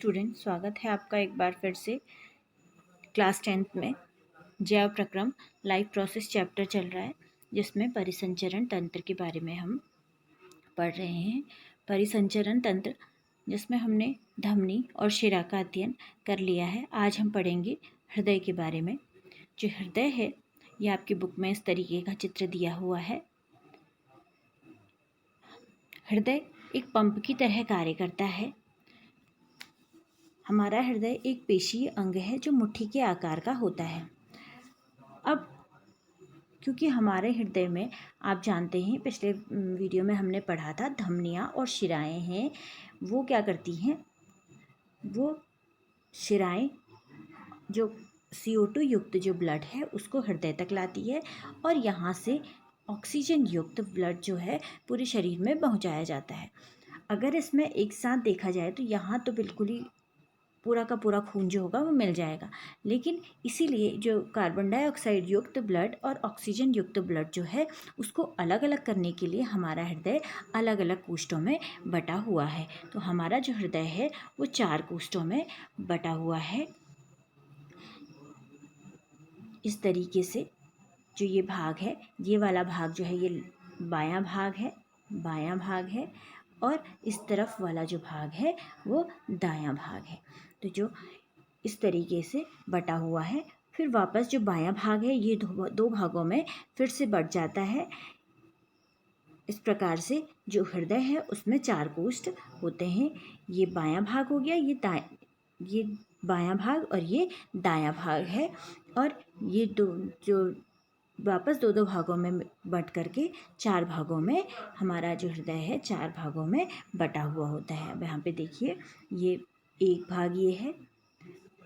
Student, स्वागत है आपका एक बार फिर से क्लास 10th में। जैव प्रक्रम लाइफ प्रोसेस चैप्टर चल रहा है, जिसमें परिसंचरण तंत्र के बारे में हम पढ़ रहे हैं। परिसंचरण तंत्र जिसमें हमने धमनी और शिरा का अध्ययन कर लिया है। आज हम पढ़ेंगे हृदय के बारे में। जो हृदय है, यह आपकी बुक में इस तरीके का चित्र दिया हुआ है। हृदय एक पंप की तरह कार्य करता है। हमारा हृदय एक पेशीय अंग है जो मुट्ठी के आकार का होता है। अब क्योंकि हमारे हृदय में, आप जानते हैं पिछले वीडियो में हमने पढ़ा था, धमनियाँ और शिराएं हैं। वो क्या करती हैं? वो शिराएं जो CO2 युक्त जो ब्लड है उसको हृदय तक लाती है और यहाँ से ऑक्सीजन युक्त ब्लड जो है पूरे शरीर में पहुँचाया जाता है। अगर इसमें एक साथ देखा जाए तो यहाँ तो बिल्कुल ही पूरा का पूरा खून जो होगा वो मिल जाएगा, लेकिन इसीलिए जो कार्बन डाइऑक्साइड युक्त ब्लड और ऑक्सीजन युक्त ब्लड जो है उसको अलग अलग करने के लिए हमारा हृदय अलग अलग कोष्ठों में बटा हुआ है। तो हमारा जो हृदय है वो 4 कोष्ठों में बटा हुआ है। इस तरीके से जो ये भाग है, ये वाला भाग जो है ये बायां भाग है और इस तरफ वाला जो भाग है वो दायां भाग है। तो जो इस तरीके से बटा हुआ है, फिर वापस जो बायां भाग है ये दो भागों में फिर से बट जाता है। इस प्रकार से जो हृदय है उसमें 4 कोष्ठ होते हैं। ये बायां भाग हो गया, ये बायां भाग और ये दायां भाग है। और ये दो जो वापस दो भागों में बट करके 4 भागों में हमारा जो हृदय है 4 भागों में बटा हुआ होता है। अब यहाँ पे देखिए, ये एक भाग ये है,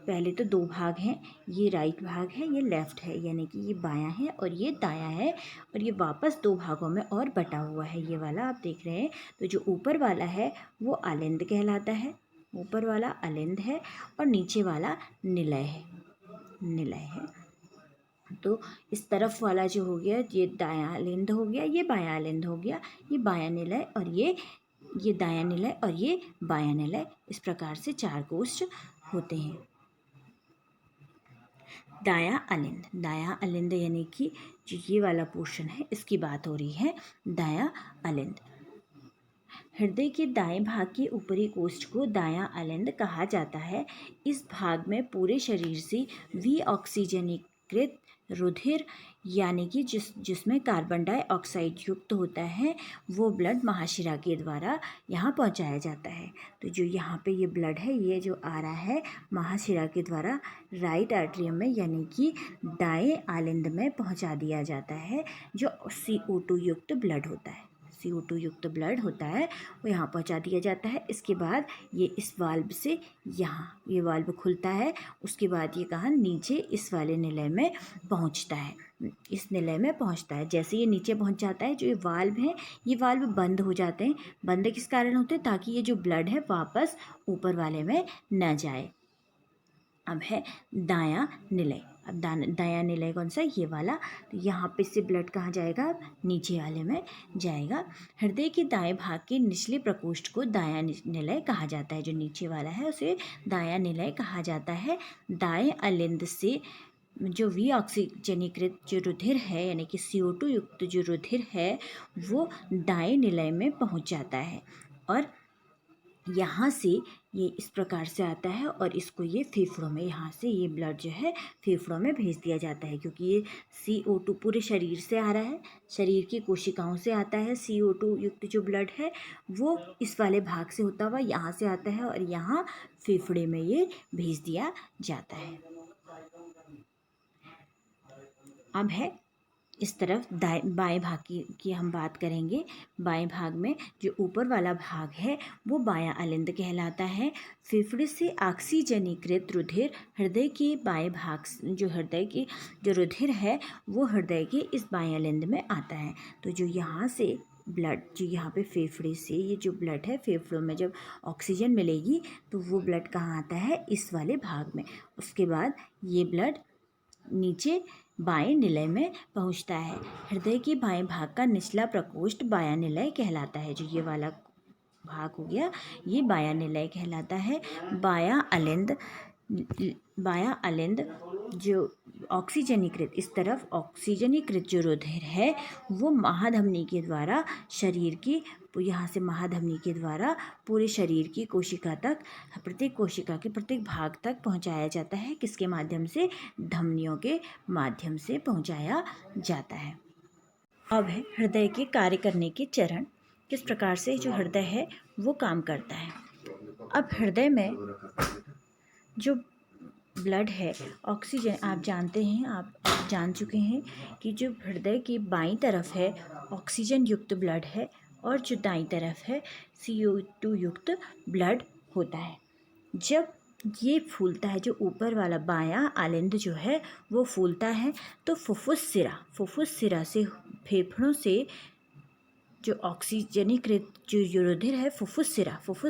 पहले तो 2 भाग हैं, ये राइट भाग है, ये लेफ्ट है, यानी कि ये बायां है और ये दायां है। और ये वापस 2 भागों में और बटा हुआ है, ये वाला आप देख रहे हैं। तो जो ऊपर वाला है वो आलिंद कहलाता है, ऊपर वाला आलिंद है और नीचे वाला निलय है। तो इस तरफ वाला जो हो गया ये दायां आलिंद हो गया, ये बायां आलिंद हो गया, ये बायां निलय और ये दायां निलय और ये बायां निलय। इस प्रकार से 4 कोष्ठ होते हैं। दायां आलिंद यानी कि जो ये वाला पोर्शन है इसकी बात हो रही है, दायां आलिंद। हृदय के दाएं भाग के ऊपरी कोष्ठ को दायां आलिंद कहा जाता है। इस भाग में पूरे शरीर से विऑक्सीजनीकृत रुधिर, यानी कि जिसमें कार्बन डाइऑक्साइड युक्त होता है, वो ब्लड महाशिरा के द्वारा यहाँ पहुँचाया जाता है। तो जो यहाँ पे ये ब्लड है, ये जो आ रहा है महाशिरा के द्वारा राइट आर्टरियम में, यानी कि दाएं आलिंद में पहुँचा दिया जाता है। जो CO2 युक्त ब्लड होता है, CO2 युक्त ब्लड होता है, वो यहाँ पहुँचा दिया जाता है। इसके बाद ये इस वाल्व से यहाँ ये वाल्व खुलता है। उसके बाद ये कहाँ नीचे इस वाले निलय में पहुँचता है, इस निलय में पहुँचता है। जैसे ये नीचे पहुँच जाता है, जो ये वाल्व हैं ये वाल्व बंद हो जाते हैं। बंद किस कारण होते हैं? ताकि ये जो ब्लड है वापस ऊपर वाले में न जाए। अब है दायां निलय। अब दायां निलय कौन सा? ये वाला। तो यहाँ पे से ब्लड कहाँ जाएगा? अब नीचे वाले में जाएगा। हृदय के दाएं भाग के निचले प्रकोष्ठ को दायां निलय कहा जाता है। जो नीचे वाला है उसे दायां निलय कहा जाता है। दाएं आलिंद से जो विऑक्सीजनीकृत जो रुधिर है, यानी कि CO2 युक्त जो रुधिर है, वो दाएं निलय में पहुँच जाता है और यहाँ से ये इस प्रकार से आता है और इसको ये फेफड़ों में, यहाँ से ये ब्लड जो है फेफड़ों में भेज दिया जाता है। क्योंकि ये CO2 पूरे शरीर से आ रहा है, शरीर की कोशिकाओं से आता है। CO2 युक्त जो ब्लड है वो इस वाले भाग से होता हुआ यहाँ से आता है और यहाँ फेफड़े में ये भेज दिया जाता है। अब है इस तरफ बाएं भाग की हम बात करेंगे। बाएं भाग में जो ऊपर वाला भाग है वो बायां आलिंद कहलाता है। फेफड़े से ऑक्सीजनीकृत रुधिर हृदय के बाएं भाग, जो हृदय की जो रुधिर है वो हृदय के इस बाएं आलिंद में आता है। तो जो यहाँ से ब्लड, जो यहाँ पे फेफड़े से ये जो ब्लड है, फेफड़ों में जब ऑक्सीजन मिलेगी तो वो ब्लड कहाँ आता है? इस वाले भाग में। उसके बाद ये ब्लड नीचे बाएं निलय में पहुंचता है। हृदय के बाएं भाग का निचला प्रकोष्ठ बायां निलय कहलाता है। जो ये वाला भाग हो गया, ये बाया निलय कहलाता है। बाया अलिंद जो ऑक्सीजनीकृत, इस तरफ ऑक्सीजनीकृत जो रुधिर है वो महाधमनी के द्वारा शरीर की, यहाँ से महाधमनी के द्वारा पूरे शरीर की कोशिका तक, प्रत्येक कोशिका के प्रत्येक भाग तक पहुँचाया जाता है। किसके माध्यम से? धमनियों के माध्यम से पहुँचाया जाता है। अब है हृदय के कार्य करने के चरण, किस प्रकार से जो हृदय है वो काम करता है। अब हृदय में जो ब्लड है, ऑक्सीजन, आप जानते हैं, आप जान चुके हैं कि जो हृदय की बाईं तरफ है ऑक्सीजन युक्त ब्लड है और जो दाईं तरफ है CO2 युक्त ब्लड होता है। जब ये फूलता है, जो ऊपर वाला बायां आलिंद जो है वो फूलता है, तो फुफ्फुस सिरा से, फेफड़ों से जो ऑक्सीजनीकृत जो रुधिर है फुफ्फुस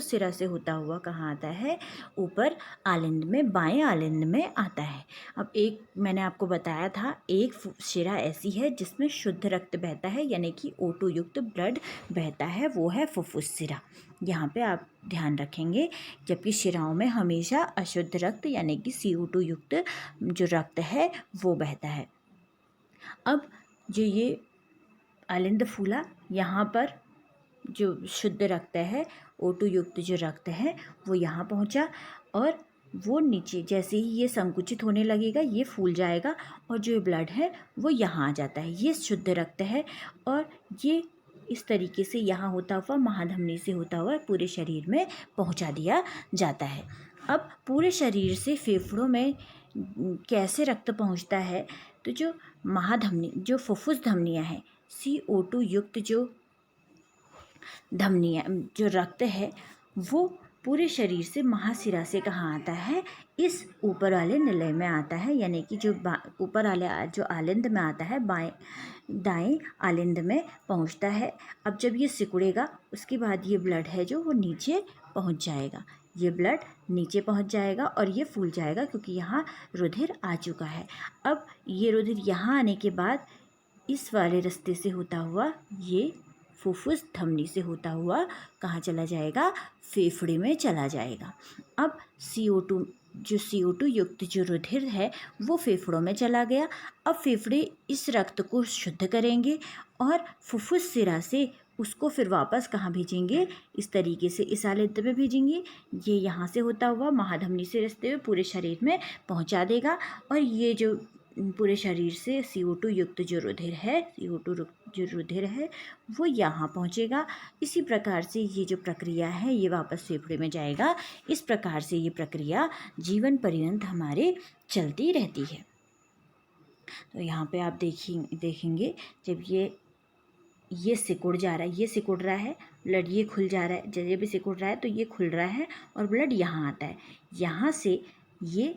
सिरा से होता हुआ कहाँ आता है? ऊपर आलिंद में, बाएं आलिंद में आता है। अब एक मैंने आपको बताया था, एक शिरा ऐसी है जिसमें शुद्ध रक्त बहता है, यानी कि O2 युक्त ब्लड बहता है, वो है फुफ्फुस सिरा। यहाँ पे आप ध्यान रखेंगे, जबकि शिराओं में हमेशा अशुद्ध रक्त यानी कि CO2 युक्त जो रक्त है वो बहता है। अब जो ये आलिंद फूला, यहाँ पर जो शुद्ध रक्त है, O2 युक्त जो रक्त है वो यहाँ पहुँचा और वो नीचे जैसे ही ये संकुचित होने लगेगा ये फूल जाएगा और जो ब्लड है वो यहाँ आ जाता है। ये शुद्ध रक्त है और ये इस तरीके से यहाँ होता हुआ, महाधमनी से होता हुआ पूरे शरीर में पहुँचा दिया जाता है। अब पूरे शरीर से फेफड़ों में कैसे रक्त पहुँचता है? तो जो महाधमनी, जो फुफ्फुस धमनियाँ हैं, CO2 युक्त जो धमनियाँ, जो रक्त है वो पूरे शरीर से महाशिरा से कहाँ आता है? इस ऊपर वाले निलय में आता है, यानी कि जो ऊपर वाले जो आलिंद में आता है, दाएं आलिंद में पहुँचता है। अब जब ये सिकुड़ेगा उसके बाद ये ब्लड है जो वो नीचे पहुँच जाएगा, ये ब्लड नीचे पहुँच जाएगा और ये फूल जाएगा क्योंकि यहाँ रुधिर आ चुका है। अब ये रुधिर यहाँ आने के बाद इस वाले रास्ते से होता हुआ, ये फुफ्फुस धमनी से होता हुआ कहाँ चला जाएगा? फेफड़े में चला जाएगा। अब CO2 युक्त जो रुधिर है वो फेफड़ों में चला गया। अब फेफड़े इस रक्त को शुद्ध करेंगे और फुफ्फुस सिरा से उसको फिर वापस कहाँ भेजेंगे? इस तरीके से इस आलिंद में भेजेंगे। ये यहाँ से होता हुआ महाधमनी से रास्ते में पूरे शरीर में पहुँचा देगा और ये जो पूरे शरीर से CO2 युक्त जो रुधिर है, CO2 जो रुधिर है वो यहाँ पहुँचेगा। इसी प्रकार से ये जो प्रक्रिया है ये वापस फेफड़े में जाएगा। इस प्रकार से ये प्रक्रिया जीवन पर्यंत हमारे चलती रहती है। तो यहाँ पे आप देखेंगे जब ये सिकुड़ जा रहा है, ये सिकुड़ रहा है, ब्लड ये खुल जा रहा है, जब ये भी सिकुड़ रहा है तो ये खुल रहा है और ब्लड यहाँ आता है। यहाँ से ये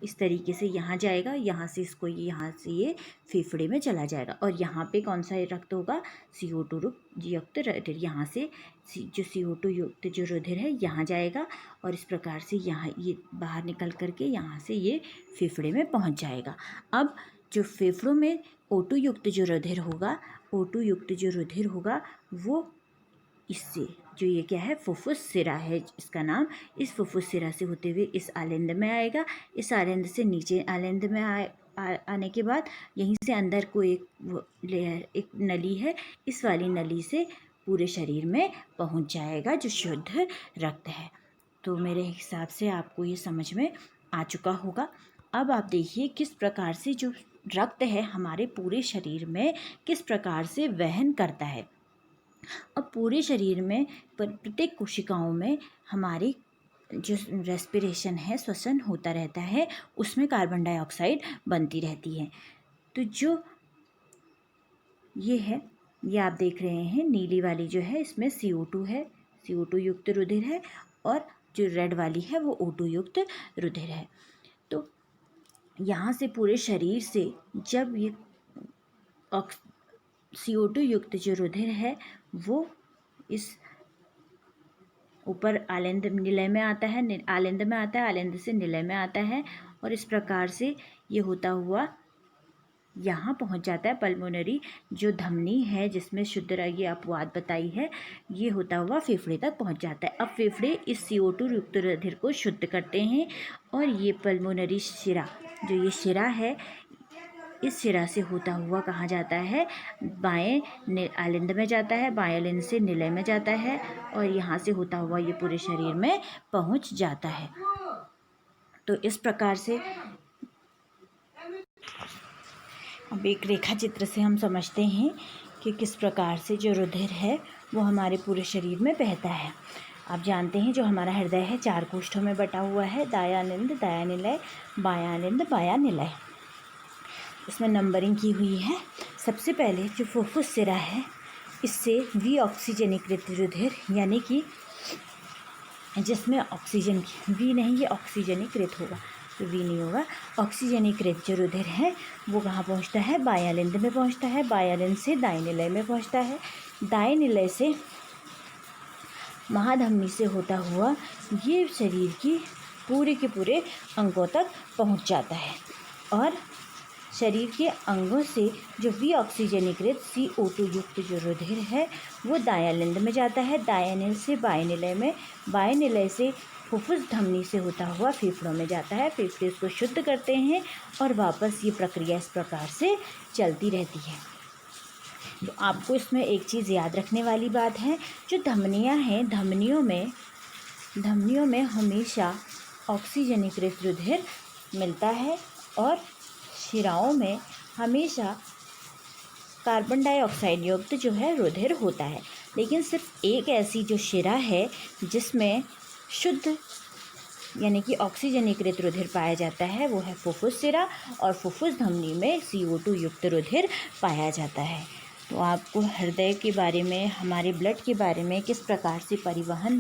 इस तरीके से यहाँ जाएगा, यहाँ से इसको यहाँ से ये फेफड़े में चला जाएगा और यहाँ पे कौन सा रक्त होगा? CO2 युक्त रुधिर। यहाँ से जो CO2 युक्त जो रुधिर है यहाँ जाएगा और इस प्रकार से यहाँ ये बाहर निकल करके यहाँ से ये फेफड़े में पहुँच जाएगा। अब जो फेफड़ों में O2 युक्त जो रुधिर होगा, O2 युक्त जो रुधिर होगा वो इससे, जो ये क्या है? फुफ्फुस सिरा है इसका नाम। इस फुफ्फुस सिरा से होते हुए इस आलिंद में आएगा। इस आलिंद से नीचे आलिंद में आने के बाद यहीं से अंदर को एक नली है, इस वाली नली से पूरे शरीर में पहुंच जाएगा जो शुद्ध रक्त है। तो मेरे हिसाब से आपको ये समझ में आ चुका होगा। अब आप देखिए किस प्रकार से जो रक्त है हमारे पूरे शरीर में किस प्रकार से वहन करता है। अब पूरे शरीर में प्रत्येक कोशिकाओं में हमारी जो रेस्पिरेशन है, श्वसन होता रहता है, उसमें कार्बन डाइऑक्साइड बनती रहती है। तो जो ये है, ये आप देख रहे हैं नीली वाली जो है इसमें CO2 है, CO2 युक्त रुधिर है और जो रेड वाली है वो O2 युक्त रुधिर है। तो यहाँ से पूरे शरीर से जब ये CO2 युक्त जो रुधिर है वो इस ऊपर आलिंद निलय में आता है, आलिंद में आता है, आलिंद से निलय में आता है और इस प्रकार से ये होता हुआ यहाँ पहुँच जाता है। पल्मोनरी जो धमनी है जिसमें शुद्ध ये अपवाद बताई है, ये होता हुआ फेफड़े तक पहुँच जाता है। अब फेफड़े इस CO2 युक्त रुधिर को शुद्ध करते हैं और ये पल्मोनरी शिरा, जो ये शिरा है, इस शिरा से होता हुआ कहाँ जाता है, बाएं आलिंद में जाता है, बाएं आलिंद से निलय में जाता है और यहाँ से होता हुआ ये पूरे शरीर में पहुँच जाता है। तो इस प्रकार से अब एक रेखा चित्र से हम समझते हैं कि किस प्रकार से जो रुधिर है वो हमारे पूरे शरीर में बहता है। आप जानते हैं जो हमारा हृदय है 4 कोष्ठों में बटा हुआ है, दायानिंद, दायानिलय, बायानिंद, बायानिलय। इसमें नंबरिंग की हुई है। सबसे पहले जो फुफ्फुस सिरा है, इससे विऑक्सीजनीकृत रुधिर, यानी कि जिसमें ऑक्सीजन की, वी नहीं, ये ऑक्सीजनीकृत होगा, तो वी नहीं होगा, ऑक्सीजनीकृत जो रुधिर है वो कहाँ पहुँचता है, बायालिंद में पहुँचता है, बायालिंद से दायानिलय में पहुँचता है, दायानिलय से महाधमनी से होता हुआ ये शरीर की पूरे के पूरे अंगों तक पहुँच जाता है और शरीर के अंगों से जो विऑक्सीजनीकृत CO2 युक्त जो रुधिर है वो दायालिंद में जाता है, दायानिल से बायानिलय में, बायानिलय से फुफ्फुस धमनी से होता हुआ फेफड़ों में जाता है। फेफड़े इसको शुद्ध करते हैं और वापस ये प्रक्रिया इस प्रकार से चलती रहती है। तो आपको इसमें एक चीज़ याद रखने वाली बात है, जो धमनियाँ हैं, धमनियों में हमेशा ऑक्सीजनीकृत रुधिर मिलता है और शिराओं में हमेशा कार्बन डाइऑक्साइड युक्त जो है रुधिर होता है। लेकिन सिर्फ एक ऐसी जो शिरा है जिसमें शुद्ध यानी कि ऑक्सीजनीकृत रुधिर पाया जाता है, वो है फुफ्फुस सिरा, और फुफ्फुस धमनी में CO2 युक्त रुधिर पाया जाता है। तो आपको हृदय के बारे में, हमारे ब्लड के बारे में किस प्रकार से परिवहन